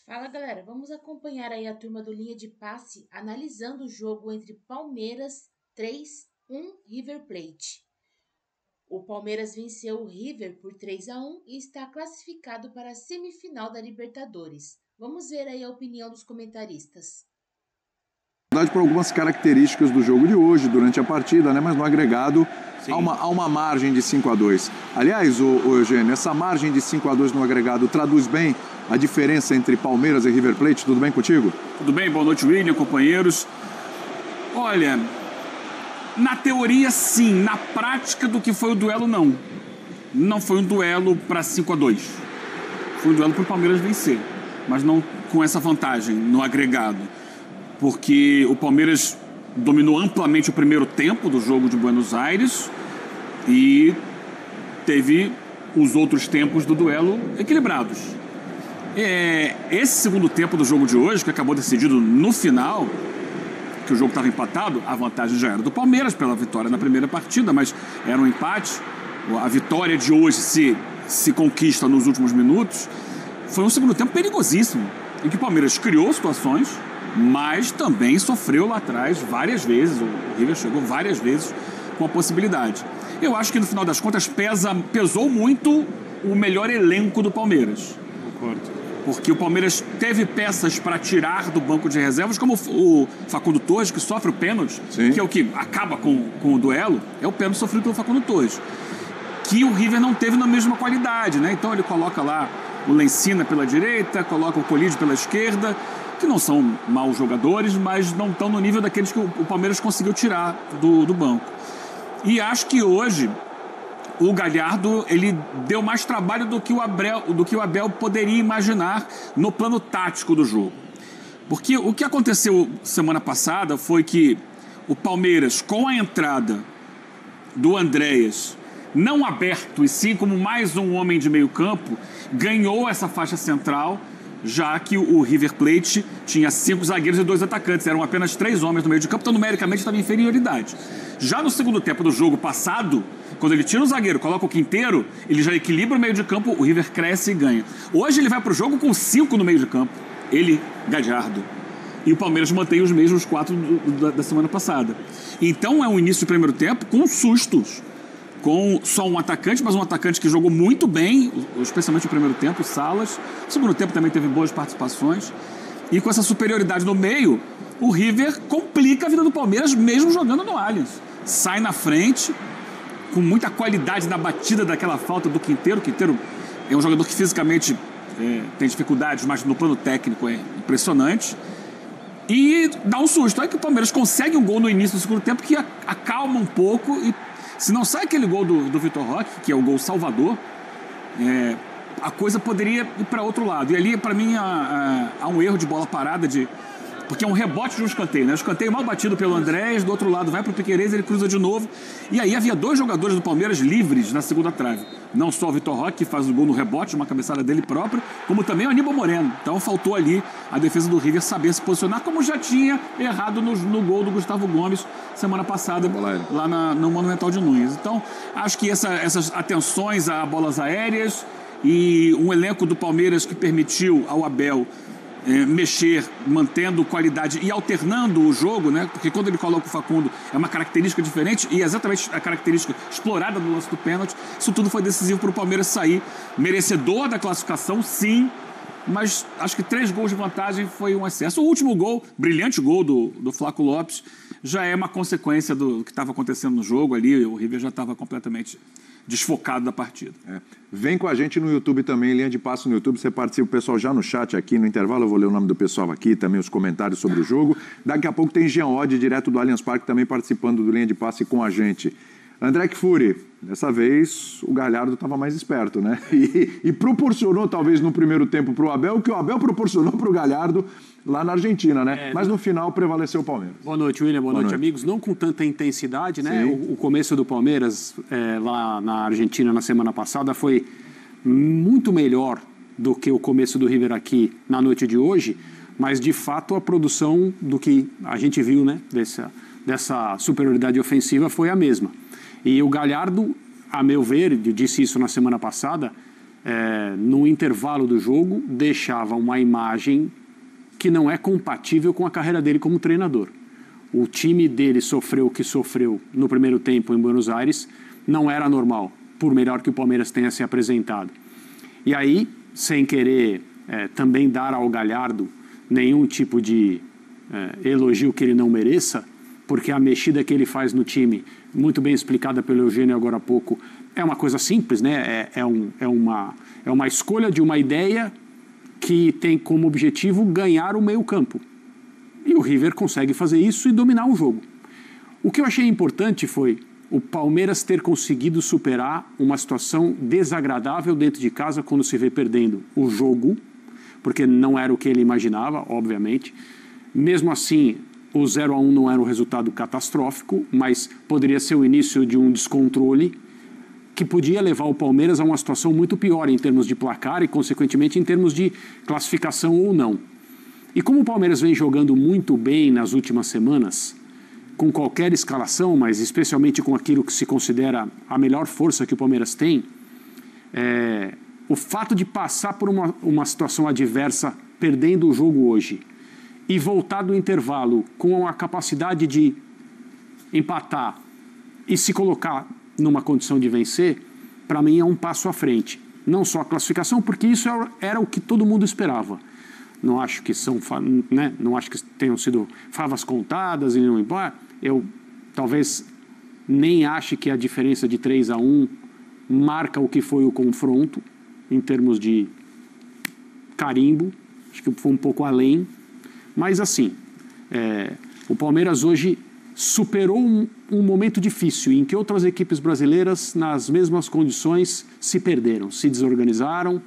Fala galera, vamos acompanhar aí a turma do Linha de Passe analisando o jogo entre Palmeiras 3-1 River Plate. O Palmeiras venceu o River por 3-1 e está classificado para a semifinal da Libertadores. Vamos ver aí a opinião dos comentaristas. Por algumas características do jogo de hoje, durante a partida, né? Mas no agregado há uma margem de 5-2. Aliás, o Eugênio, essa margem de 5-2 no agregado traduz bem a diferença entre Palmeiras e River Plate? Tudo bem contigo? Tudo bem, boa noite, William, companheiros. Olha, na teoria sim, na prática do que foi o duelo não. Não foi um duelo para 5-2. Foi um duelo para o Palmeiras vencer, mas não com essa vantagem no agregado. Porque o Palmeiras dominou amplamente o primeiro tempo do jogo de Buenos Aires e teve os outros tempos do duelo equilibrados. Esse segundo tempo do jogo de hoje, que acabou decidido no final, que o jogo estava empatado, a vantagem já era do Palmeiras pela vitória na primeira partida, mas era um empate. A vitória de hoje se conquista nos últimos minutos. Foi um segundo tempo perigosíssimo, em que o Palmeiras criou situações, mas também sofreu lá atrás várias vezes. O River chegou várias vezes com a possibilidade. Eu acho que no final das contas pesou muito o melhor elenco do Palmeiras. Concordo. Porque o Palmeiras teve peças para tirar do banco de reservas, como o Facundo Torres, que sofre o pênalti, que é o que acaba com o duelo, é o pênalti sofrido pelo Facundo Torres, que o River não teve na mesma qualidade, né? Então ele coloca lá o Lencina pela direita, coloca o Colídio pela esquerda, que não são maus jogadores, mas não estão no nível daqueles que o Palmeiras conseguiu tirar do banco. E acho que hoje o Galhardo ele deu mais trabalho do que o Abel poderia imaginar no plano tático do jogo. Porque o que aconteceu semana passada foi que o Palmeiras, com a entrada do Andréas, não aberto e sim como mais um homem de meio campo, ganhou essa faixa central, já que o River Plate tinha 5 zagueiros e 2 atacantes. Eram apenas 3 homens no meio de campo, então numericamente estava em inferioridade. Já no segundo tempo do jogo passado, quando ele tira o zagueiro, coloca o Quinteiro, ele já equilibra o meio de campo, o River cresce e ganha. Hoje ele vai para o jogo com 5 no meio de campo. Ele, Galhardo. E o Palmeiras mantém os mesmos 4 da semana passada. Então é um início de primeiro tempo com sustos. Com só um atacante, mas um atacante que jogou muito bem, especialmente no primeiro tempo, o Salas. No segundo tempo também teve boas participações. E com essa superioridade no meio, o River complica a vida do Palmeiras, mesmo jogando no Allianz. Sai na frente, com muita qualidade na batida daquela falta do Quinteiro. O Quinteiro é um jogador que fisicamente tem dificuldades, mas no plano técnico é impressionante. E dá um susto. Aí que o Palmeiras consegue um gol no início do segundo tempo que acalma um pouco e se não sai aquele gol do Vitor Roque, que é o gol salvador, a coisa poderia ir para outro lado. E ali, para mim, há um erro de bola parada, porque é um rebote de um escanteio, né? O escanteio mal batido pelo Andrés, do outro lado vai para o Piquerez, ele cruza de novo. E aí havia 2 jogadores do Palmeiras livres na segunda trave. Não só o Vitor Roque, que faz o gol no rebote, uma cabeçada dele próprio, como também o Aníbal Moreno. Então faltou ali a defesa do River saber se posicionar, como já tinha errado no gol do Gustavo Gomes semana passada, lá no Monumental de Nunes. Então acho que essas atenções a bolas aéreas e um elenco do Palmeiras que permitiu ao Abel mexer, mantendo qualidade e alternando o jogo, né? Porque quando ele coloca o Facundo é uma característica diferente e exatamente a característica explorada no lance do pênalti. Isso tudo foi decisivo para o Palmeiras sair merecedor da classificação, sim, mas acho que 3 gols de vantagem foi um excesso. O último gol, brilhante gol do Flaco Lopes, já é uma consequência do que estava acontecendo no jogo ali. O River já estava completamente desfocado da partida. Vem com a gente no YouTube também, Linha de Passe no YouTube, você participa, o pessoal já no chat aqui, no intervalo eu vou ler o nome do pessoal aqui, também os comentários sobre o jogo. Daqui a pouco tem Jean Oddi, direto do Allianz Parque, também participando do Linha de Passe com a gente. André Kfouri, dessa vez o Galhardo estava mais esperto, né? E proporcionou, talvez, no primeiro tempo para o Abel, o que o Abel proporcionou para o Galhardo lá na Argentina, né? Mas no final prevaleceu o Palmeiras. Boa noite, William. Boa noite, amigos. Não com tanta intensidade, né? O começo do Palmeiras lá na Argentina na semana passada foi muito melhor do que o começo do River aqui na noite de hoje, mas de fato a produção do que a gente viu, né? Dessa superioridade ofensiva foi a mesma. E o Galhardo, a meu ver, eu disse isso na semana passada, no intervalo do jogo, deixava uma imagem que não é compatível com a carreira dele como treinador. O time dele sofreu o que sofreu no primeiro tempo em Buenos Aires, não era normal, por melhor que o Palmeiras tenha se apresentado. E aí, sem querer também dar ao Galhardo nenhum tipo de elogio que ele não mereça, porque a mexida que ele faz no time, muito bem explicada pelo Eugênio agora há pouco, é uma coisa simples, né? É uma escolha de uma ideia que tem como objetivo ganhar o meio-campo. E o River consegue fazer isso e dominar o jogo. O que eu achei importante foi o Palmeiras ter conseguido superar uma situação desagradável dentro de casa quando se vê perdendo o jogo, porque não era o que ele imaginava, obviamente. Mesmo assim, o 0-1 não era um resultado catastrófico, mas poderia ser o início de um descontrole que podia levar o Palmeiras a uma situação muito pior em termos de placar e, consequentemente, em termos de classificação ou não. E como o Palmeiras vem jogando muito bem nas últimas semanas, com qualquer escalação, mas especialmente com aquilo que se considera a melhor força que o Palmeiras tem, o fato de passar por uma situação adversa, perdendo o jogo hoje, e voltar do intervalo com a capacidade de empatar e se colocar numa condição de vencer, para mim é um passo à frente. Não só a classificação, porque isso era o que todo mundo esperava. Não acho que não acho que tenham sido favas contadas e não embora. Eu talvez nem ache que a diferença de 3-1 marca o que foi o confronto em termos de carimbo. Acho que foi um pouco além. Mas assim, o Palmeiras hoje superou um momento difícil em que outras equipes brasileiras, nas mesmas condições, se perderam, se desorganizaram,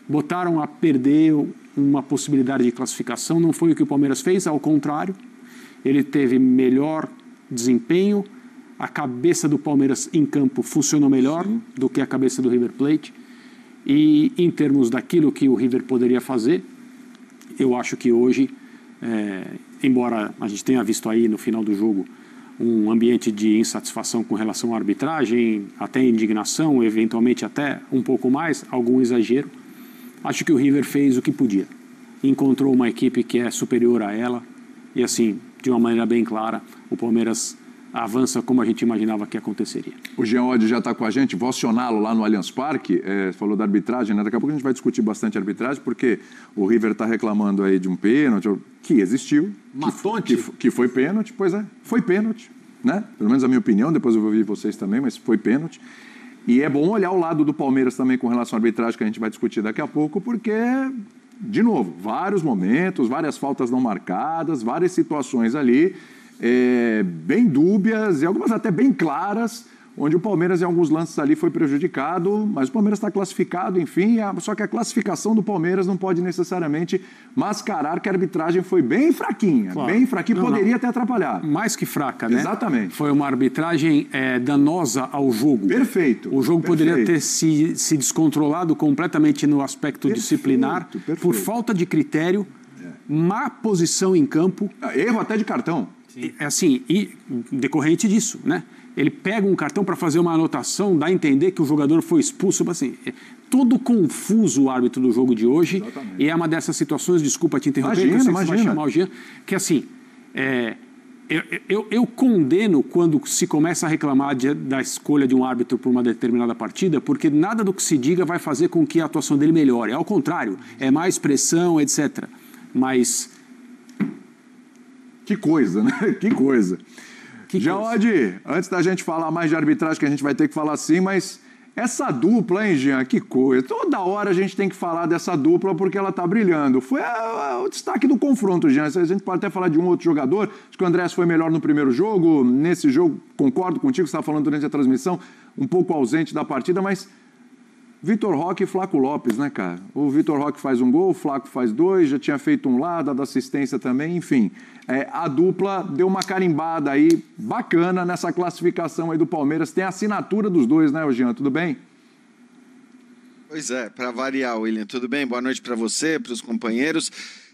botaram a perder uma possibilidade de classificação. Não foi o que o Palmeiras fez, ao contrário, ele teve melhor desempenho, a cabeça do Palmeiras em campo funcionou melhor do que a cabeça do River Plate, e em termos daquilo que o River poderia fazer, eu acho que hoje, embora a gente tenha visto aí no final do jogo um ambiente de insatisfação com relação à arbitragem, até indignação, eventualmente até um pouco mais, algum exagero, acho que o River fez o que podia. Encontrou uma equipe que é superior a ela e, assim, de uma maneira bem clara, o Palmeiras avança como a gente imaginava que aconteceria. O Jean Oddi já está com a gente, vou acioná-lo lá no Allianz Parque, falou da arbitragem, né? Daqui a pouco a gente vai discutir bastante arbitragem, porque o River está reclamando aí de um pênalti que existiu, que foi pênalti, pois foi pênalti, né? Pelo menos a minha opinião, depois eu vou ouvir vocês também, mas foi pênalti. E é bom olhar o lado do Palmeiras também com relação à arbitragem, que a gente vai discutir daqui a pouco, porque, de novo, vários momentos, várias faltas não marcadas, várias situações ali, bem dúbias e algumas até bem claras, onde o Palmeiras em alguns lances ali foi prejudicado, mas o Palmeiras está classificado, enfim, só que a classificação do Palmeiras não pode necessariamente mascarar que a arbitragem foi bem fraquinha, claro. Bem fraquinha, poderia ter atrapalhado. Mais que fraca, né? Exatamente. Foi uma arbitragem danosa ao jogo. Perfeito. O jogo poderia ter se descontrolado completamente no aspecto disciplinar, por falta de critério, má posição em campo. Erro até de cartão. Assim, e decorrente disso, né? Ele pega um cartão para fazer uma anotação, dá a entender que o jogador foi expulso, assim, todo confuso o árbitro do jogo de hoje. Exatamente. E é uma dessas situações, desculpa te interromper, que eu sei que você vai chamar o Jean, que assim, eu condeno quando se começa a reclamar da escolha de um árbitro por uma determinada partida, porque nada do que se diga vai fazer com que a atuação dele melhore, ao contrário, é mais pressão, etc. Mas... Que coisa, né? Que coisa. Jean Oddi, antes da gente falar mais de arbitragem, que a gente vai ter que falar sim, mas essa dupla, hein, Jean? Que coisa. Toda hora a gente tem que falar dessa dupla porque ela tá brilhando. Foi o destaque do confronto, Jean. A gente pode até falar de um outro jogador. Acho que o Andrés foi melhor no primeiro jogo. Nesse jogo, concordo contigo, você estava falando durante a transmissão, um pouco ausente da partida, mas... Vitor Roque e Flaco Lopes, né, cara? O Vitor Roque faz um gol, o Flaco faz dois, já tinha feito um lá, dado assistência também, enfim. A dupla deu uma carimbada aí bacana nessa classificação aí do Palmeiras. Tem a assinatura dos dois, né, Jean? Tudo bem? Pois é, para variar, William, tudo bem? Boa noite para você, para os companheiros.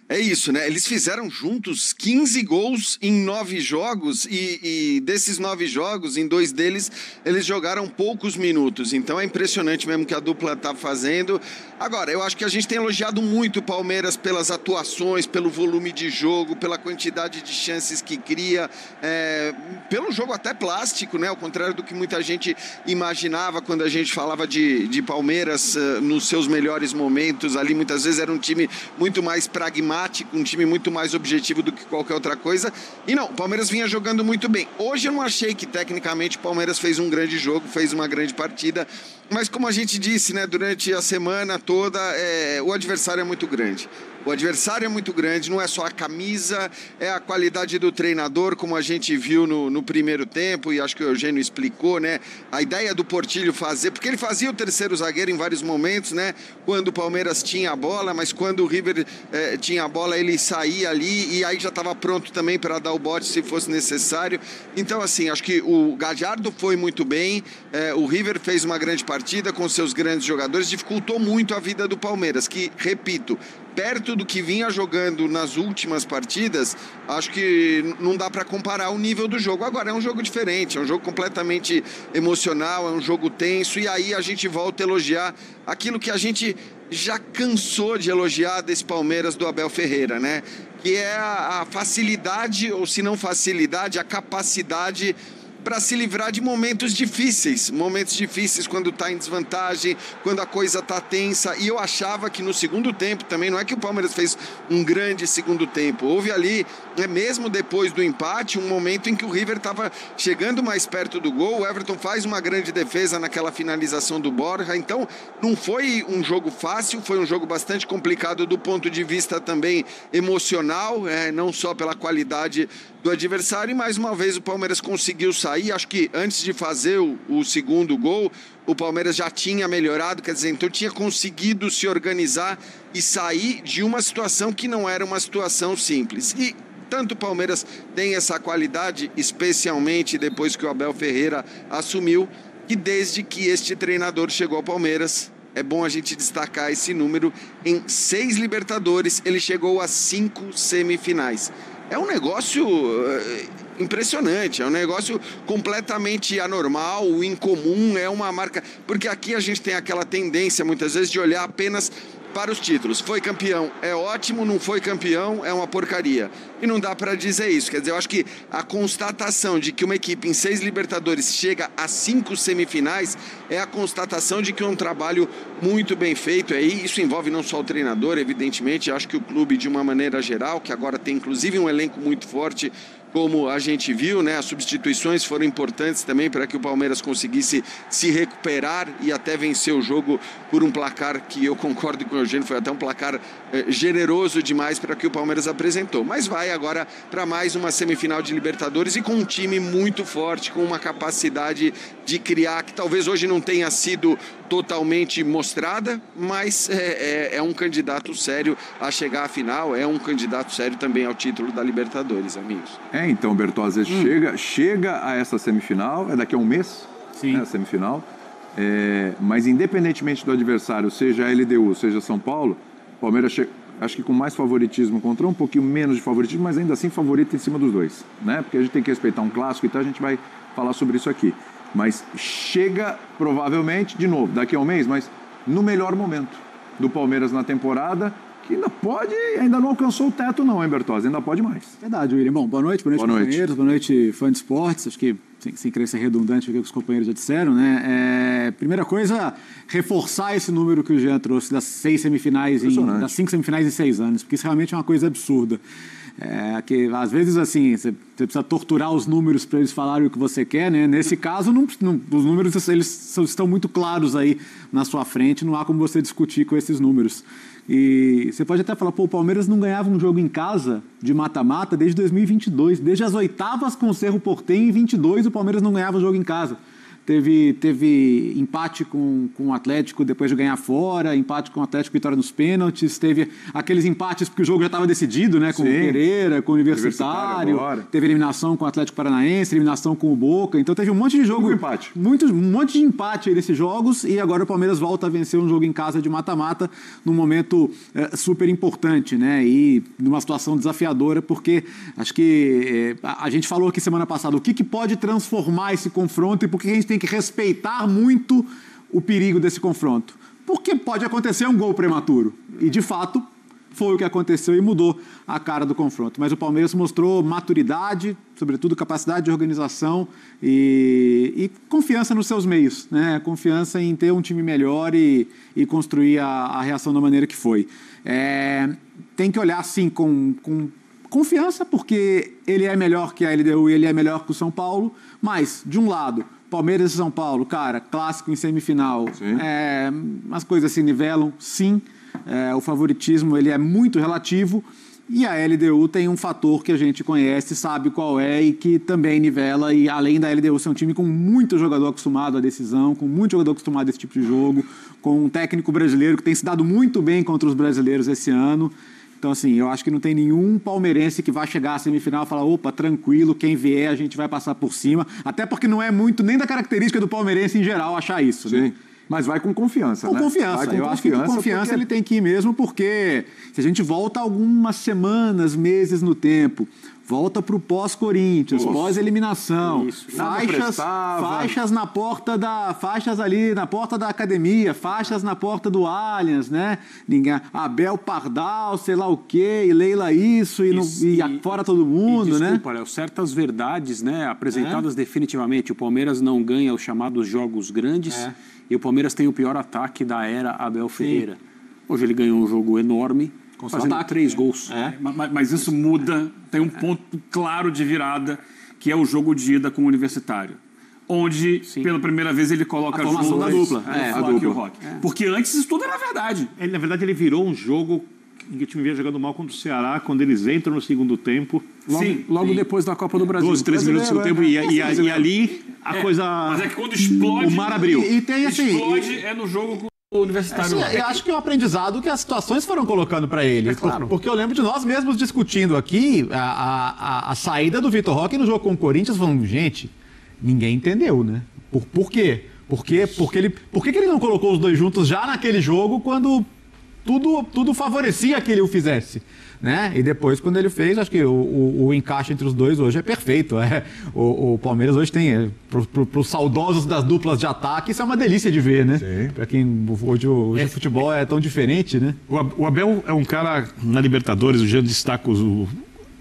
É isso, né? Eles fizeram juntos 15 gols em 9 jogos e desses 9 jogos, em 2 deles, eles jogaram poucos minutos. Então é impressionante mesmo que a dupla tá fazendo. Agora, eu acho que a gente tem elogiado muito o Palmeiras pelas atuações, pelo volume de jogo, pela quantidade de chances que cria, pelo jogo até plástico, né? Ao contrário do que muita gente imaginava quando a gente falava de Palmeiras nos seus melhores momentos. Ali muitas vezes era um time muito mais pragmático, um time muito mais objetivo do que qualquer outra coisa. E não, o Palmeiras vinha jogando muito bem. Hoje eu não achei que tecnicamente o Palmeiras fez um grande jogo, fez uma grande partida, mas como a gente disse, né, durante a semana toda, o adversário é muito grande. O adversário é muito grande, não é só a camisa, é a qualidade do treinador, como a gente viu no primeiro tempo, e acho que o Eugênio explicou, né? A ideia do Portillo fazer, porque ele fazia o terceiro zagueiro em vários momentos, né? Quando o Palmeiras tinha a bola, mas quando o River tinha a bola, ele saía ali, e aí já estava pronto também para dar o bote se fosse necessário. Então, assim, acho que o Gallardo foi muito bem, o River fez uma grande partida com seus grandes jogadores, dificultou muito a vida do Palmeiras, que, repito, perto do que vinha jogando nas últimas partidas, acho que não dá para comparar o nível do jogo. Agora, é um jogo diferente, é um jogo completamente emocional, é um jogo tenso, e aí a gente volta a elogiar aquilo que a gente já cansou de elogiar desse Palmeiras do Abel Ferreira, né? Que é a facilidade, ou se não facilidade, a capacidade para se livrar de momentos difíceis quando está em desvantagem, quando a coisa está tensa. E eu achava que no segundo tempo também, não é que o Palmeiras fez um grande segundo tempo, houve ali, mesmo depois do empate, um momento em que o River estava chegando mais perto do gol, o Everton faz uma grande defesa naquela finalização do Borja. Então não foi um jogo fácil, foi um jogo bastante complicado do ponto de vista também emocional, não só pela qualidade do adversário, e mais uma vez o Palmeiras conseguiu sair. Acho que antes de fazer o segundo gol, o Palmeiras já tinha melhorado, quer dizer, então tinha conseguido se organizar e sair de uma situação que não era uma situação simples. E tanto o Palmeiras tem essa qualidade, especialmente depois que o Abel Ferreira assumiu, que desde que este treinador chegou ao Palmeiras, é bom a gente destacar esse número, em 6 Libertadores ele chegou a 5 semifinais. É um negócio impressionante, é um negócio completamente anormal, incomum, é uma marca... Porque aqui a gente tem aquela tendência, muitas vezes, de olhar apenas para os títulos. Foi campeão, é ótimo, não foi campeão, é uma porcaria. E não dá para dizer isso. Quer dizer, eu acho que a constatação de que uma equipe em 6 Libertadores chega a 5 semifinais é a constatação de que é um trabalho muito bem feito. E isso envolve não só o treinador, evidentemente, acho que o clube de uma maneira geral, que agora tem inclusive um elenco muito forte, como a gente viu, né? As substituições foram importantes também para que o Palmeiras conseguisse se recuperar e até vencer o jogo por um placar que eu concordo com o Eugênio, foi até um placar generoso demais para que o Palmeiras apresentou. Mas vai agora para mais uma semifinal de Libertadores e com um time muito forte, com uma capacidade de criar, que talvez hoje não tenha sido totalmente mostrada, mas é um candidato sério a chegar à final, é um candidato sério também ao título da Libertadores, amigos. Então, Bertozzi, chega a essa semifinal, é daqui a um mês, sim, a semifinal, mas independentemente do adversário, seja a LDU, seja São Paulo, o Palmeiras chega, acho que com mais favoritismo contra um pouquinho menos de favoritismo, mas ainda assim favorito em cima dos dois, né? Porque a gente tem que respeitar um clássico, então a gente vai falar sobre isso aqui. Mas chega provavelmente, de novo, daqui a um mês, mas no melhor momento do Palmeiras na temporada, que ainda não alcançou o teto não, hein, Bertozzi? Ainda pode mais. Verdade, William. Bom, boa noite companheiros, boa noite, fã de esportes. Acho que, sem querer ser redundante o que os companheiros já disseram, né? Primeira coisa, reforçar esse número que o Jean trouxe das 6 semifinais, das 5 semifinais em 6 anos, porque isso realmente é uma coisa absurda. Que às vezes assim você precisa torturar os números para eles falarem o que você quer, né? Nesse caso os números eles estão muito claros aí na sua frente, não há como você discutir com esses números. E você pode até falar, o Palmeiras não ganhava um jogo em casa de mata-mata desde 2022, desde as oitavas com o Cerro Porteño em 22 o Palmeiras não ganhava um jogo em casa. Teve empate com o Atlético depois de ganhar fora, empate com o Atlético, vitória nos pênaltis, teve aqueles empates porque o jogo já estava decidido, né? Com o Pereira, com o Universitário, teve eliminação com o Atlético Paranaense, eliminação com o Boca, então teve um monte de jogo, um monte de empate aí desses jogos, e agora o Palmeiras volta a vencer um jogo em casa de mata-mata num momento super importante, né? E numa situação desafiadora, porque acho que a gente falou aqui semana passada o que pode transformar esse confronto e por que a gente tem que respeitar muito o perigo desse confronto. Porque pode acontecer um gol prematuro. E, de fato, foi o que aconteceu e mudou a cara do confronto. Mas o Palmeiras mostrou maturidade, sobretudo capacidade de organização e confiança nos seus meios, né? Confiança em ter um time melhor e construir a reação da maneira que foi. Tem que olhar, sim, com confiança, porque ele é melhor que a LDU e ele é melhor que o São Paulo, mas, de um lado, Palmeiras e São Paulo, cara, clássico em semifinal, as coisas se nivelam, sim, o favoritismo ele é muito relativo, e a LDU tem um fator que a gente conhece, sabe qual é, e que também nivela, e além da LDU ser um time com muito jogador acostumado à decisão, com muito jogador acostumado a esse tipo de jogo, com um técnico brasileiro que tem se dado muito bem contra os brasileiros esse ano. Então, assim, eu acho que não tem nenhum palmeirense que vai chegar à semifinal e falar, opa, tranquilo, quem vier a gente vai passar por cima. Até porque não é muito nem da característica do palmeirense em geral achar isso, sim, né? Mas vai com confiança, com né? Confiança. Eu acho que com confiança porque ele tem que ir mesmo, porque se a gente volta algumas semanas, meses no tempo, volta para o pós-Corinthians, pós-eliminação, faixas na porta faixas ali na porta da academia, faixas na porta do Allianz, né? Abel Pardal, sei lá o quê, e Leila isso, e fora todo mundo, né? Desculpa, Léo, certas verdades, né, apresentadas definitivamente. O Palmeiras não ganha os chamados jogos grandes e o Palmeiras tem o pior ataque da era Abel Ferreira. Hoje ele ganhou um jogo enorme, fazendo 3 gols. Mas isso muda, tem um ponto claro de virada, que é o jogo de ida com o Universitário. Onde, pela primeira vez, ele coloca a formação da dupla. A dupla. E o Roque. Porque antes isso tudo era verdade. Na verdade, ele virou um jogo em que o time vinha jogando mal contra o Ceará, quando eles entram no segundo tempo. Logo depois da Copa do Brasil. 12, 13 minutos do segundo tempo. E ali a coisa... Mas é que quando explode... O mar abriu. E tem assim... Explode é no jogo com o Universitário. Eu acho que é um aprendizado que as situações foram colocando para ele. Claro. Porque eu lembro de nós mesmos discutindo aqui a saída do Vitor Roque no jogo com o Corinthians, falando, gente, ninguém entendeu, né? Por quê? Por que ele não colocou os dois juntos já naquele jogo quando tudo favorecia que ele o fizesse? Né? E depois, quando ele fez, acho que o encaixe entre os dois hoje é perfeito. O Palmeiras hoje tem, para os saudosos das duplas de ataque, isso é uma delícia de ver, né? Para quem hoje o futebol é tão diferente, né? O Abel é um cara, na Libertadores, o Jean destaca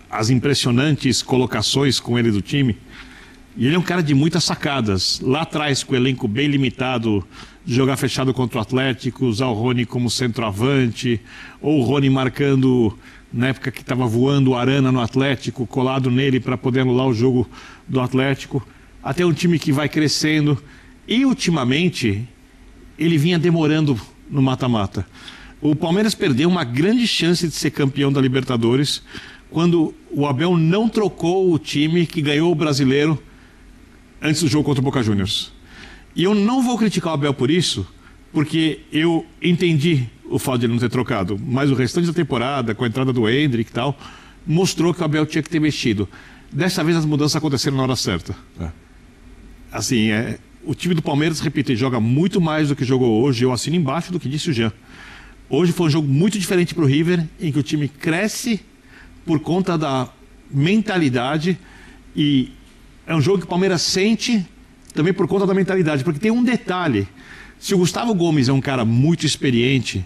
as impressionantes colocações com ele do time, e ele é um cara de muitas sacadas. Lá atrás, com o elenco bem limitado, jogar fechado contra o Atlético, usar o Rony como centroavante, ou o Rony marcando... na época que estava voando o Arana no Atlético, colado nele para poder anular o jogo do Atlético, até um time que vai crescendo. E, ultimamente, ele vinha demorando no mata-mata. O Palmeiras perdeu uma grande chance de ser campeão da Libertadores quando o Abel não trocou o time que ganhou o Brasileiro antes do jogo contra o Boca Juniors. E eu não vou criticar o Abel por isso, porque eu entendi o fato de ele não ter trocado, mas o restante da temporada, com a entrada do Endrick e tal, mostrou que o Abel tinha que ter mexido. Dessa vez as mudanças aconteceram na hora certa. Assim, o time do Palmeiras, repito, joga muito mais do que jogou hoje. Eu assino embaixo do que disse o Jean. Hoje foi um jogo muito diferente para o River, em que o time cresce por conta da mentalidade, e é um jogo que o Palmeiras sente também por conta da mentalidade, porque tem um detalhe: se o Gustavo Gomes é um cara muito experiente,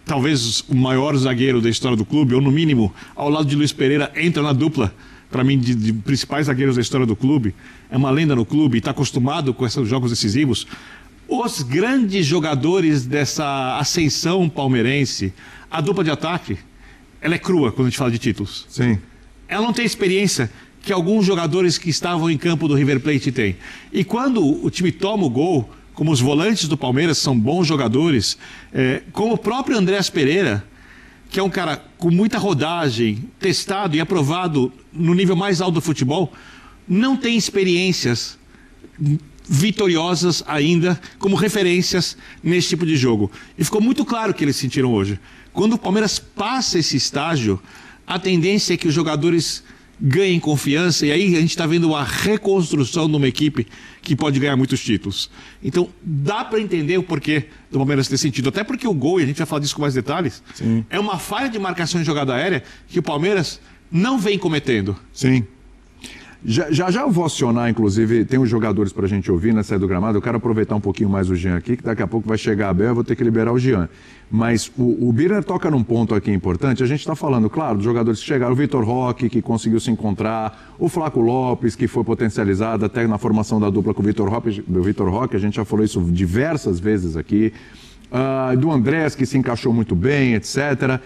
talvez o maior zagueiro da história do clube, ou no mínimo, ao lado de Luiz Pereira, entra na dupla, para mim, de principais zagueiros da história do clube, é uma lenda no clube, está acostumado com esses jogos decisivos. Os grandes jogadores dessa ascensão palmeirense, a dupla de ataque, ela é crua quando a gente fala de títulos. Sim. Ela não tem experiência que alguns jogadores que estavam em campo do River Plate têm. E quando o time toma o gol, como os volantes do Palmeiras são bons jogadores, como o próprio Andrés Pereira, que é um cara com muita rodagem, testado e aprovado no nível mais alto do futebol, não tem experiências vitoriosas ainda, como referências nesse tipo de jogo. E ficou muito claro o que eles sentiram hoje. Quando o Palmeiras passa esse estágio, a tendência é que os jogadores ganhem confiança, e aí a gente está vendo uma reconstrução de uma equipe que pode ganhar muitos títulos. Então, dá para entender o porquê do Palmeiras ter sentido. Até porque o gol, e a gente vai falar disso com mais detalhes, sim, é uma falha de marcação em jogada aérea que o Palmeiras não vem cometendo. Sim. Já eu vou acionar, inclusive, tem uns jogadores para a gente ouvir na saída do gramado. Eu quero aproveitar um pouquinho mais o Jean aqui, que daqui a pouco vai chegar a Abel, eu vou ter que liberar o Jean. Mas o Birner toca num ponto aqui importante. A gente está falando, claro, dos jogadores que chegaram, o Vitor Roque, que conseguiu se encontrar, o Flaco Lopes, que foi potencializado até na formação da dupla com o Vitor Roque, a gente já falou isso diversas vezes aqui, do Andrés, que se encaixou muito bem, etc.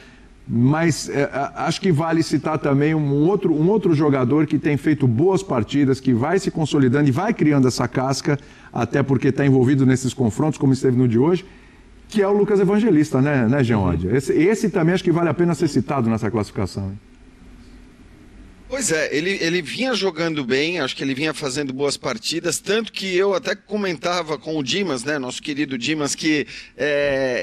Mas acho que vale citar também um outro jogador que tem feito boas partidas, que vai se consolidando e vai criando essa casca, até porque está envolvido nesses confrontos, como esteve no de hoje, que é o Lucas Evangelista, né, Jean Oddi? Esse também acho que vale a pena ser citado nessa classificação, hein? Pois é, ele vinha jogando bem, acho que ele vinha fazendo boas partidas, tanto que eu até comentava com o Dimas, né, nosso querido Dimas, que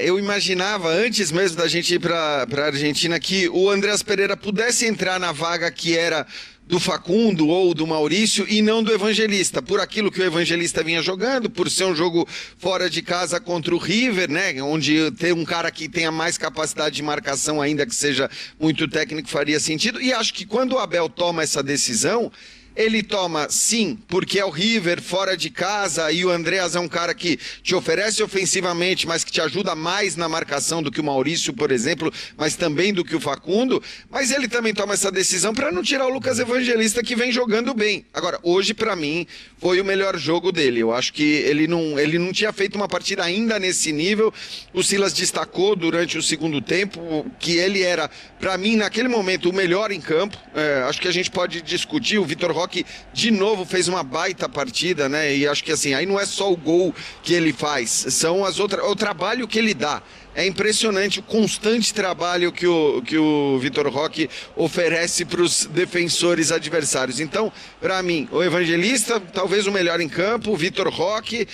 eu imaginava, antes mesmo da gente ir para a Argentina, que o Andreas Pereira pudesse entrar na vaga que era do Facundo ou do Maurício e não do Evangelista, por aquilo que o Evangelista vinha jogando, por ser um jogo fora de casa contra o River, né, onde ter um cara que tenha mais capacidade de marcação, ainda que seja muito técnico, faria sentido. E acho que quando o Abel toma essa decisão, ele toma, sim, porque é o River fora de casa e o Andreas é um cara que te oferece ofensivamente, mas que te ajuda mais na marcação do que o Maurício, por exemplo, mas também do que o Facundo. Mas ele também toma essa decisão para não tirar o Lucas Evangelista, que vem jogando bem. Agora, hoje, para mim, foi o melhor jogo dele. Eu acho que ele não tinha feito uma partida ainda nesse nível. O Silas destacou durante o segundo tempo que ele era, para mim, naquele momento, o melhor em campo. Acho que a gente pode discutir. O Vitor Roque, de novo, fez uma baita partida, né? E acho que assim, aí não é só o gol que ele faz, são o trabalho que ele dá. É impressionante o constante trabalho que o Vitor Roque oferece para os defensores adversários. Então, para mim, o Evangelista, talvez o melhor em campo, o Vitor Roque,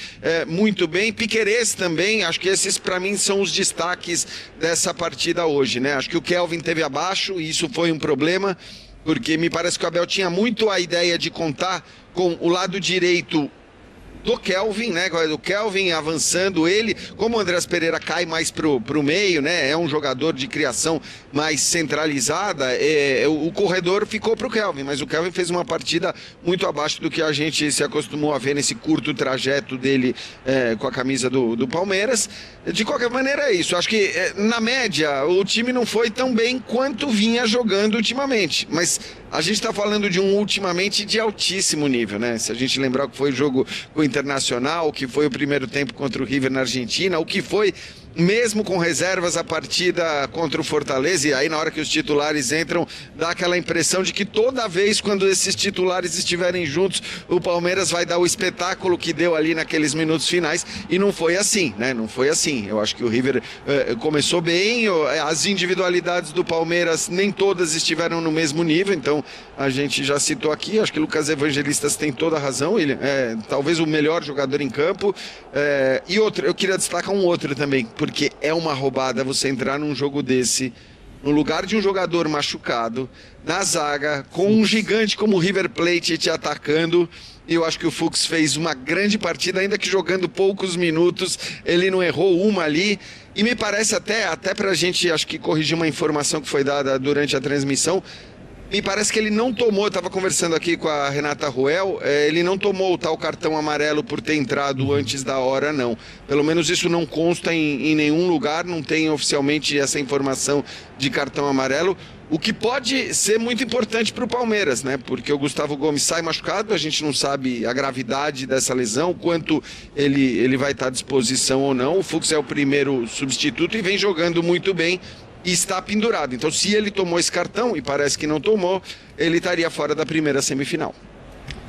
muito bem, Piquerez também, acho que esses para mim são os destaques dessa partida hoje, né? Acho que o Kelvin teve abaixo e isso foi um problema, porque me parece que o Abel tinha muito a ideia de contar com o lado direito do Kelvin, né? O Kelvin avançando, ele, como o Andreas Pereira cai mais pro meio, né? É um jogador de criação mais centralizada, o corredor ficou pro Kelvin, mas o Kelvin fez uma partida muito abaixo do que a gente se acostumou a ver nesse curto trajeto dele com a camisa do Palmeiras. De qualquer maneira é isso, acho que na média o time não foi tão bem quanto vinha jogando ultimamente, mas a gente está falando de um ultimamente de altíssimo nível, né? Se a gente lembrar o que foi o jogo com o Internacional, o que foi o primeiro tempo contra o River na Argentina, o que foi, mesmo com reservas, a partida contra o Fortaleza, e aí na hora que os titulares entram, dá aquela impressão de que toda vez quando esses titulares estiverem juntos, o Palmeiras vai dar o espetáculo que deu ali naqueles minutos finais, e não foi assim, né? Não foi assim. Eu acho que o River começou bem, as individualidades do Palmeiras nem todas estiveram no mesmo nível, então a gente já citou aqui, acho que o Lucas Evangelistas tem toda a razão, ele é talvez o melhor jogador em campo, e outro, eu queria destacar um outro também, porque é uma roubada você entrar num jogo desse, no lugar de um jogador machucado, na zaga, com um gigante como o River Plate te atacando. E eu acho que o Fux fez uma grande partida, ainda que jogando poucos minutos, ele não errou uma ali. E me parece até pra gente, acho que corrigir uma informação que foi dada durante a transmissão, me parece que ele não tomou, eu estava conversando aqui com a Renata Ruel, ele não tomou o tal cartão amarelo por ter entrado antes da hora, não. Pelo menos isso não consta em nenhum lugar, não tem oficialmente essa informação de cartão amarelo, o que pode ser muito importante para o Palmeiras, né? Porque o Gustavo Gomes sai machucado, a gente não sabe a gravidade dessa lesão, quanto ele vai estar à disposição ou não. O Fux é o primeiro substituto e vem jogando muito bem. E está pendurado. Então, se ele tomou esse cartão, e parece que não tomou, ele estaria fora da primeira semifinal.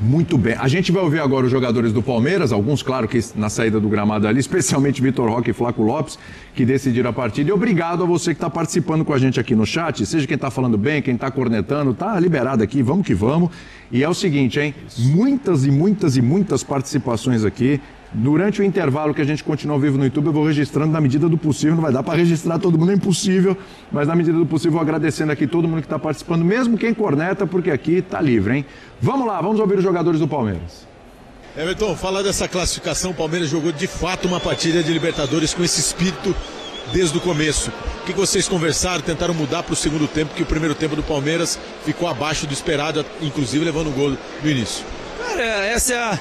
Muito bem. A gente vai ouvir agora os jogadores do Palmeiras, alguns, claro, que na saída do gramado ali, especialmente Vitor Roque e Flaco Lopes, que decidiram a partida. E obrigado a você que está participando com a gente aqui no chat, seja quem está falando bem, quem está cornetando, tá liberado aqui, vamos que vamos. E é o seguinte, hein? Muitas e muitas e muitas participações aqui. Durante o intervalo que a gente continua ao vivo no YouTube, eu vou registrando na medida do possível. Não vai dar para registrar todo mundo, é impossível. Mas na medida do possível, vou agradecendo aqui todo mundo que está participando, mesmo quem corneta, porque aqui está livre, hein? Vamos lá, vamos ouvir os jogadores do Palmeiras. Everton, falar dessa classificação, o Palmeiras jogou de fato uma partida de Libertadores com esse espírito desde o começo. O que vocês conversaram, tentaram mudar para o segundo tempo, que o primeiro tempo do Palmeiras ficou abaixo do esperado, inclusive levando o gol no início? Cara, essa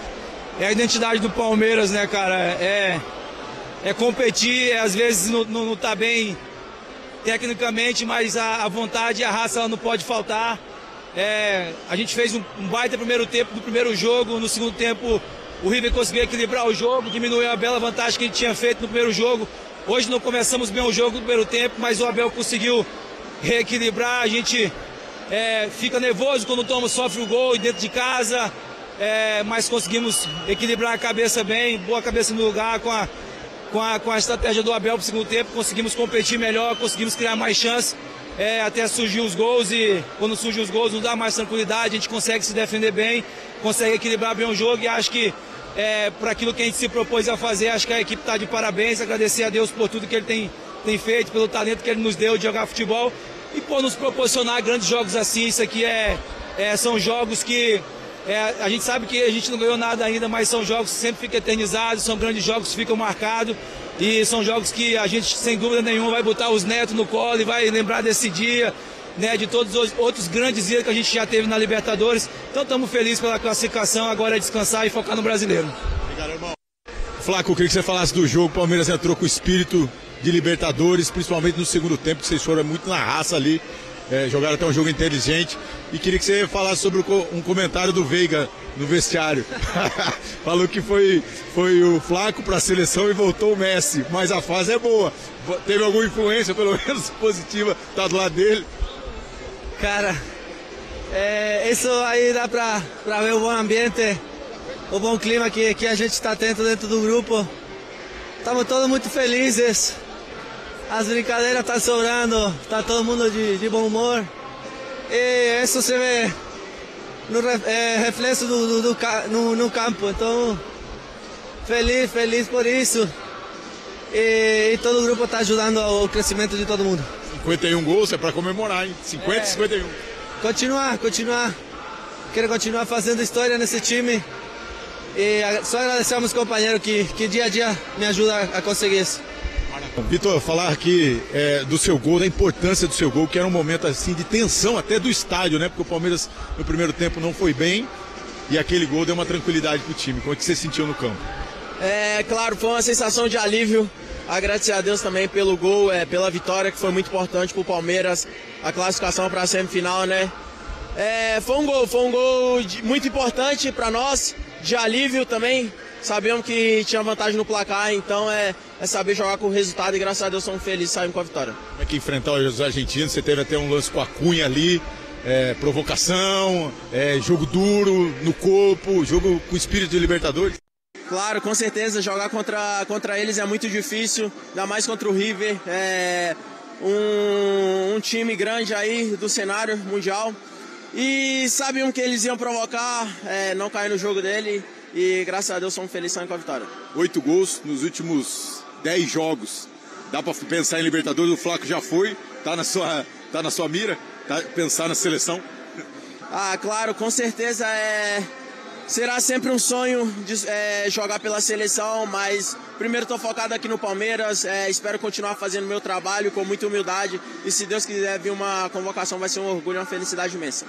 é a identidade do Palmeiras, né, cara? É competir, às vezes não tá bem tecnicamente, mas a vontade e a raça ela não pode faltar. A gente fez um baita primeiro tempo do primeiro jogo, no segundo tempo o River conseguiu equilibrar o jogo, diminuiu a bela vantagem que a gente tinha feito no primeiro jogo. Hoje não começamos bem o jogo no primeiro tempo, mas o Abel conseguiu reequilibrar. A gente fica nervoso quando sofre o gol dentro de casa, mas conseguimos equilibrar a cabeça bem, boa cabeça no lugar com a estratégia do Abel para o segundo tempo. Conseguimos competir melhor, conseguimos criar mais chances. Até surgir os gols, e quando surgem os gols não dá mais tranquilidade, a gente consegue se defender bem, consegue equilibrar bem o jogo, e acho que para aquilo que a gente se propôs a fazer, acho que a equipe está de parabéns. Agradecer a Deus por tudo que ele tem feito, pelo talento que ele nos deu de jogar futebol e por nos proporcionar grandes jogos assim. Isso aqui são jogos que a gente sabe que a gente não ganhou nada ainda, mas são jogos que sempre ficam eternizados, são grandes jogos que ficam marcados. E são jogos que a gente, sem dúvida nenhuma, vai botar os netos no colo e vai lembrar desse dia, né, de todos os outros grandes dias que a gente já teve na Libertadores. Então estamos felizes pela classificação, agora é descansar e focar no brasileiro. Obrigado, irmão. Flaco, eu queria que você falasse do jogo. O Palmeiras entrou com o espírito de Libertadores, principalmente no segundo tempo, que vocês foram muito na raça ali, jogaram até um jogo inteligente. E queria que você falasse sobre um comentário do Veiga no vestiário. Falou que foi o Flaco para a seleção e voltou o Messi, mas a fase é boa. Teve alguma influência, pelo menos positiva, tá do lado dele? Cara, isso aí dá para ver o bom ambiente, o bom clima que a gente está tendo dentro do grupo. Estamos todos muito felizes, as brincadeiras estão sobrando, está todo mundo de bom humor. E isso se vê no reflexo no campo. Então, feliz por isso. E todo o grupo está ajudando ao crescimento de todo mundo. 51 gols é para comemorar, hein? 50 e 51. Continuar. Quero continuar fazendo história nesse time. E só agradecer aos meus companheiros que dia a dia me ajudam a conseguir isso. Vitor, falar aqui do seu gol, da importância do seu gol, que era um momento assim de tensão até do estádio, né? Porque o Palmeiras no primeiro tempo não foi bem e aquele gol deu uma tranquilidade pro time. Como é que você sentiu no campo? Claro, foi uma sensação de alívio. Agradecer a Deus também pelo gol, pela vitória, que foi muito importante pro Palmeiras, a classificação para a semifinal, né? Foi um gol muito importante para nós, de alívio também. Sabemos que tinha vantagem no placar, então é saber jogar com o resultado e graças a Deus somos felizes e saímos com a vitória. Como é que enfrentar os argentinos? Você teve até um lance com a Cunha ali, provocação, jogo duro no corpo, jogo com espírito de Libertadores? Claro, com certeza, jogar contra eles é muito difícil, ainda mais contra o River, um time grande aí do cenário mundial. E sabiam que eles iam provocar, não cair no jogo dele. E graças a Deus somos felizes com a vitória. 8 gols nos últimos 10 jogos. Dá para pensar em Libertadores, o Flaco já foi, tá na sua mira, pensar na seleção? Claro, com certeza será sempre um sonho de jogar pela seleção, mas primeiro estou focado aqui no Palmeiras, espero continuar fazendo meu trabalho com muita humildade e se Deus quiser vir uma convocação vai ser um orgulho e uma felicidade imensa.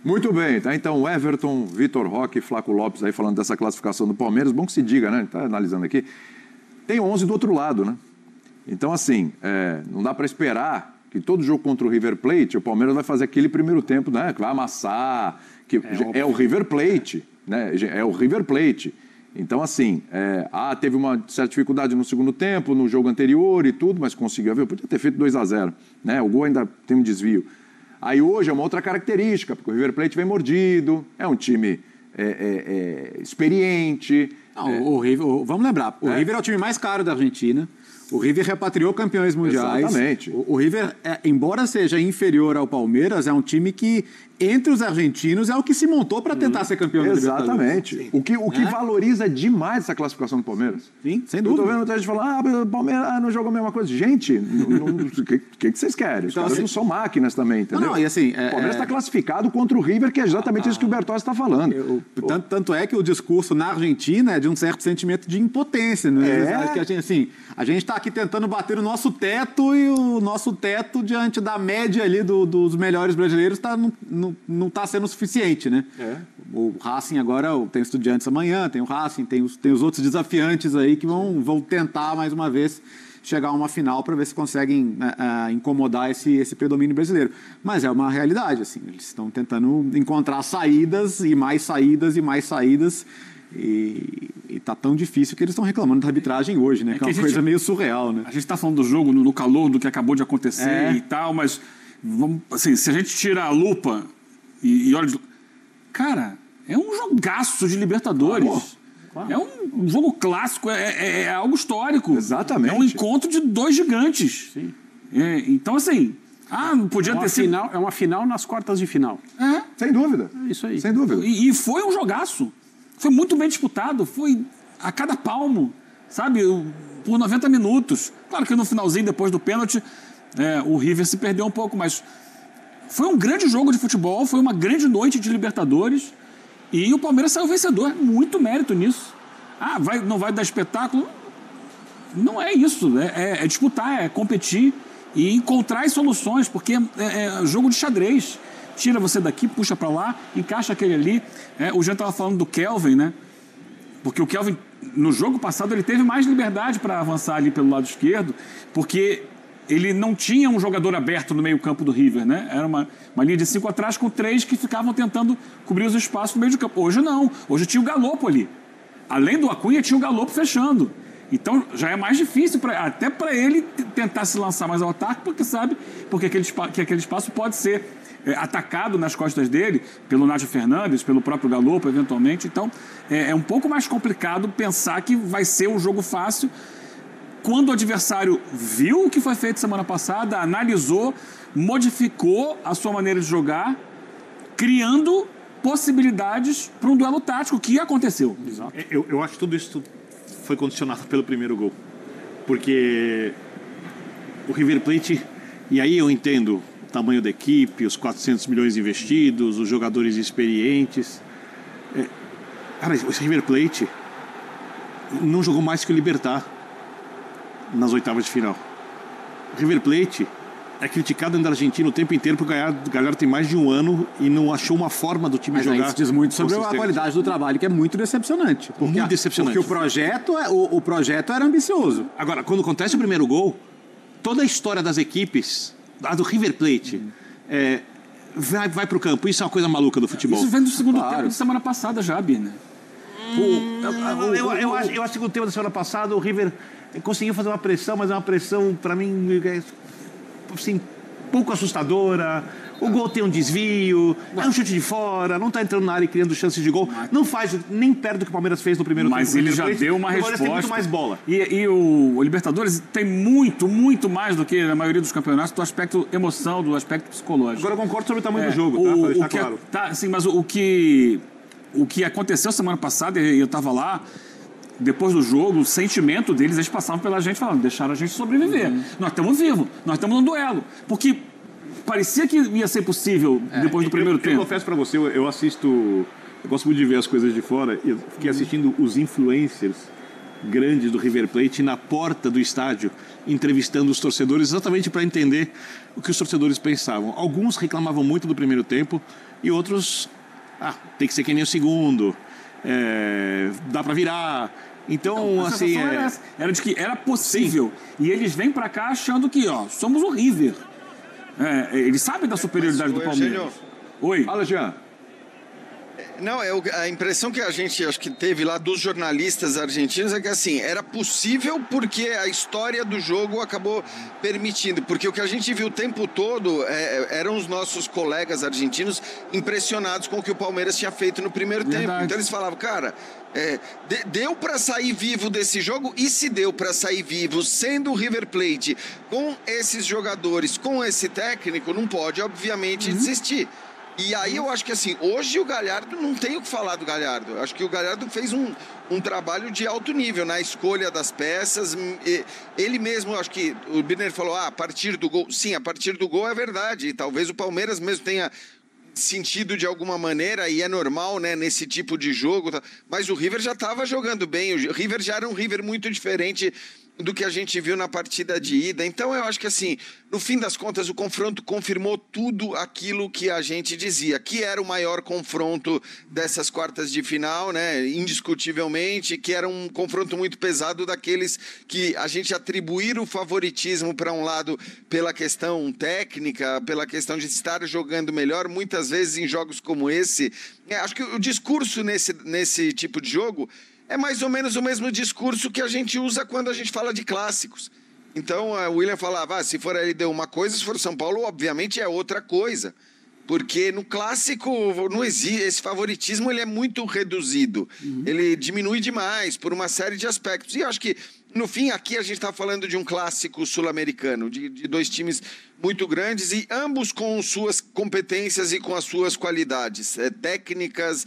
Muito bem, tá? Então Everton, Vitor Roque e Flaco Lopes aí falando dessa classificação do Palmeiras. Bom que se diga, né? Tá analisando aqui. Tem 11 do outro lado, né? Então, assim, não dá para esperar que todo jogo contra o River Plate, o Palmeiras vai fazer aquele primeiro tempo, né? Que vai amassar, que é o River Plate, né? É o River Plate. Então, assim, teve uma certa dificuldade no segundo tempo, no jogo anterior e tudo, mas conseguiu. Podia ter feito 2-0, né? O gol ainda tem um desvio. Aí hoje é uma outra característica, porque o River Plate vem mordido, é um time experiente. Não, vamos lembrar, o River é o time mais caro da Argentina. O River repatriou campeões mundiais. Exatamente. O River, embora seja inferior ao Palmeiras, é um time que, entre os argentinos, é o que se montou para tentar ser campeão da Libertadores. Exatamente. O que valoriza demais essa classificação do Palmeiras. Sim, sem dúvida. Eu tô vendo muita gente falando, o Palmeiras não jogou a mesma coisa. Gente, o que vocês querem? Os caras não são máquinas também, entendeu? Não, e assim... O Palmeiras está classificado contra o River, que é exatamente isso que o Bertozzi está falando. Tanto é que o discurso na Argentina é de um certo sentimento de impotência, né? Que a gente está aqui tentando bater o nosso teto e o nosso teto diante da média ali dos melhores brasileiros não está sendo suficiente, né? O Racing agora tem Estudiantes amanhã, tem o Racing, tem os outros desafiantes aí que vão tentar mais uma vez chegar a uma final para ver se conseguem incomodar esse predomínio brasileiro. Mas é uma realidade, assim, eles estão tentando encontrar saídas e mais saídas e mais saídas. E tá tão difícil que eles estão reclamando da arbitragem hoje, né? Que é uma coisa meio surreal, né? A gente está falando do jogo no calor do que acabou de acontecer e tal, mas assim, se a gente tira a lupa e olha... Cara, é um jogaço de Libertadores. Claro. É um jogo clássico, é algo histórico. Exatamente. É um encontro de dois gigantes. Sim. Então, assim... não podia ter sido... É uma final nas quartas de final. Sem dúvida. É isso aí. Sem dúvida. E foi um jogaço. Foi muito bem disputado, foi a cada palmo, sabe? Por 90 minutos. Claro que no finalzinho, depois do pênalti, o River se perdeu um pouco, mas foi um grande jogo de futebol, foi uma grande noite de Libertadores e o Palmeiras saiu vencedor. Muito mérito nisso. Não vai dar espetáculo? Não é isso. É disputar, é competir e encontrar as soluções, porque é jogo de xadrez. Tira você daqui, puxa para lá, encaixa aquele ali. O Jean estava falando do Kelvin, né? Porque o Kelvin, no jogo passado, ele teve mais liberdade para avançar ali pelo lado esquerdo, porque ele não tinha um jogador aberto no meio-campo do River, né? Era uma linha de 5 atrás com 3 que ficavam tentando cobrir os espaços no meio do campo. Hoje não. Hoje tinha o Galopo ali. Além do Acunha, tinha o Galopo fechando. Então já é mais difícil, até para ele tentar se lançar mais ao ataque, porque sabe que aquele espaço pode ser atacado nas costas dele pelo Nacho Fernandes, pelo próprio Galopo, eventualmente. Então, é um pouco mais complicado pensar que vai ser um jogo fácil quando o adversário viu o que foi feito semana passada, analisou, modificou a sua maneira de jogar, criando possibilidades para um duelo tático, que aconteceu. Exato. Eu acho que tudo isso foi condicionado pelo primeiro gol. Porque o River Plate, e aí eu entendo o tamanho da equipe, os 400 milhões investidos, os jogadores experientes. Cara, o River Plate não jogou mais que o Libertad nas oitavas de final. O River Plate é criticado na Argentina o tempo inteiro porque o Galhardo tem mais de um ano e não achou uma forma do time jogar. Isso diz muito sobre a qualidade do trabalho, que é muito decepcionante. Muito decepcionante. Porque o projeto era ambicioso. Agora, quando acontece o primeiro gol, toda a história das equipes, a do River Plate, vai para o campo. Isso é uma coisa maluca do futebol. Isso vem do segundo tempo de semana passada já, Bina. Eu acho que o segundo tempo da semana passada o River conseguiu fazer uma pressão, mas é uma pressão, para mim, assim, pouco assustadora. O gol tem um desvio, é um chute de fora, não está entrando na área e criando chances de gol. Não faz nem perto do que o Palmeiras fez no primeiro tempo. Mas ele já deu uma resposta. O Palmeiras tem muito mais bola. E o Libertadores tem muito, muito mais do que a maioria dos campeonatos do aspecto emoção, do aspecto psicológico. Agora eu concordo sobre o tamanho do jogo, tá? Pra deixar claro. Sim, mas o que aconteceu semana passada, e eu estava lá, depois do jogo, o sentimento deles, eles passavam pela gente falando, deixaram a gente sobreviver. Nós estamos vivos, nós estamos no duelo. Porque parecia que ia ser possível depois do primeiro tempo. Eu confesso pra você, eu gosto muito de ver as coisas de fora, e eu fiquei assistindo os influencers grandes do River Plate na porta do estádio, entrevistando os torcedores exatamente para entender o que os torcedores pensavam. Alguns reclamavam muito do primeiro tempo e outros, tem que ser que nem o segundo, dá para virar. Então, assim... Era de que era possível. Sim. E eles vêm para cá achando que, somos o River. Eles sabem da superioridade do Palmeiras. Oi. Fala, Jean. Não, a impressão que a gente acho que teve lá dos jornalistas argentinos é que assim, era possível porque a história do jogo acabou permitindo, porque o que a gente viu o tempo todo eram os nossos colegas argentinos impressionados com o que o Palmeiras tinha feito no primeiro tempo. Então eles falavam, cara, deu para sair vivo desse jogo, e se deu para sair vivo sendo o River Plate com esses jogadores, com esse técnico, não pode obviamente desistir. E aí eu acho que assim, hoje o Galhardo, não tem o que falar do Galhardo. Eu acho que o Galhardo fez um trabalho de alto nível na escolha das peças. Ele mesmo, acho que o Birner falou, a partir do gol. Sim, a partir do gol é verdade. E talvez o Palmeiras mesmo tenha sentido de alguma maneira, e é normal, né, nesse tipo de jogo. Mas o River já estava jogando bem. O River já era um River muito diferente do que a gente viu na partida de ida. Então eu acho que assim, no fim das contas, o confronto confirmou tudo aquilo que a gente dizia, que era o maior confronto dessas quartas de final, né, indiscutivelmente, que era um confronto muito pesado, daqueles que a gente atribuir o favoritismo para um lado pela questão técnica, pela questão de estar jogando melhor, muitas vezes em jogos como esse. Acho que o discurso nesse tipo de jogo é mais ou menos o mesmo discurso que a gente usa quando a gente fala de clássicos. Então, o William falava, se for LDU uma coisa, se for São Paulo, obviamente é outra coisa. Porque no clássico não existe, esse favoritismo ele é muito reduzido. Ele diminui demais por uma série de aspectos. E eu acho que, no fim, aqui a gente está falando de um clássico sul-americano, de dois times muito grandes, e ambos com suas competências e com as suas qualidades técnicas,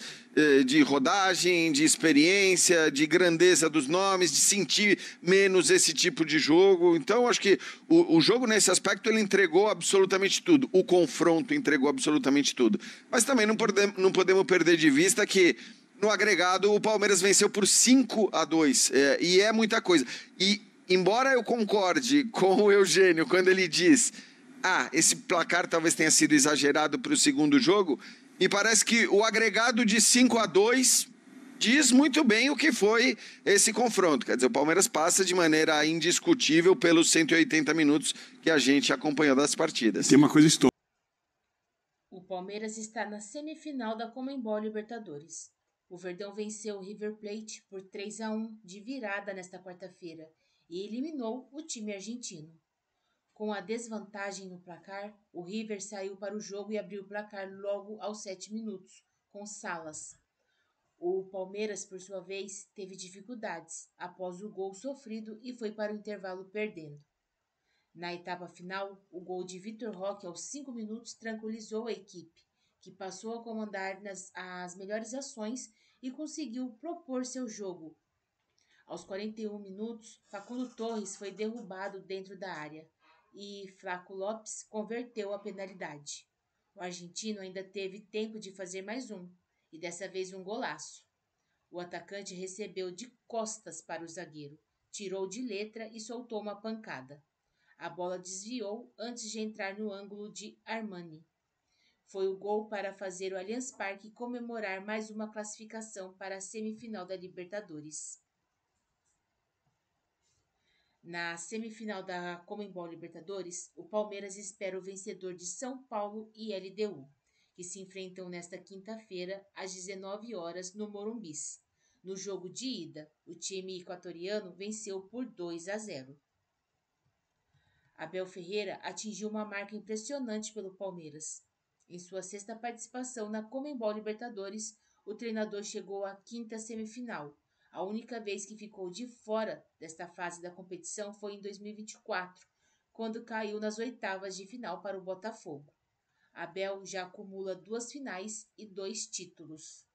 de rodagem, de experiência, de grandeza dos nomes, de sentir menos esse tipo de jogo. Então, acho que o jogo, nesse aspecto, ele entregou absolutamente tudo. O confronto entregou absolutamente tudo. Mas também não podemos perder de vista que, no agregado, o Palmeiras venceu por 5-2. E é muita coisa. E, embora eu concorde com o Eugênio quando ele diz esse placar talvez tenha sido exagerado para o segundo jogo, me parece que o agregado de 5-2 diz muito bem o que foi esse confronto. Quer dizer, o Palmeiras passa de maneira indiscutível pelos 180 minutos que a gente acompanhou das partidas. Tem uma coisa histórica. O Palmeiras está na semifinal da Conmebol Libertadores. O Verdão venceu o River Plate por 3-1 de virada nesta quarta-feira e eliminou o time argentino. Com a desvantagem no placar, o River saiu para o jogo e abriu o placar logo aos 7 minutos, com Salas. O Palmeiras, por sua vez, teve dificuldades após o gol sofrido e foi para o intervalo perdendo. Na etapa final, o gol de Vitor Roque aos 5 minutos tranquilizou a equipe, que passou a comandar as melhores ações e conseguiu propor seu jogo. Aos 41 minutos, Facundo Torres foi derrubado dentro da área e Flaco Lopes converteu a penalidade. O argentino ainda teve tempo de fazer mais um, e dessa vez um golaço. O atacante recebeu de costas para o zagueiro, tirou de letra e soltou uma pancada. A bola desviou antes de entrar no ângulo de Armani. Foi o gol para fazer o Allianz Parque comemorar mais uma classificação para a semifinal da Libertadores. Na semifinal da Conmebol Libertadores, o Palmeiras espera o vencedor de São Paulo e LDU, que se enfrentam nesta quinta-feira, às 19 horas, no Morumbi. No jogo de ida, o time equatoriano venceu por 2-0. Abel Ferreira atingiu uma marca impressionante pelo Palmeiras. Em sua sexta participação na Conmebol Libertadores, o treinador chegou à quinta semifinal. A única vez que ficou de fora desta fase da competição foi em 2024, quando caiu nas oitavas de final para o Botafogo. Abel já acumula 2 finais e 2 títulos.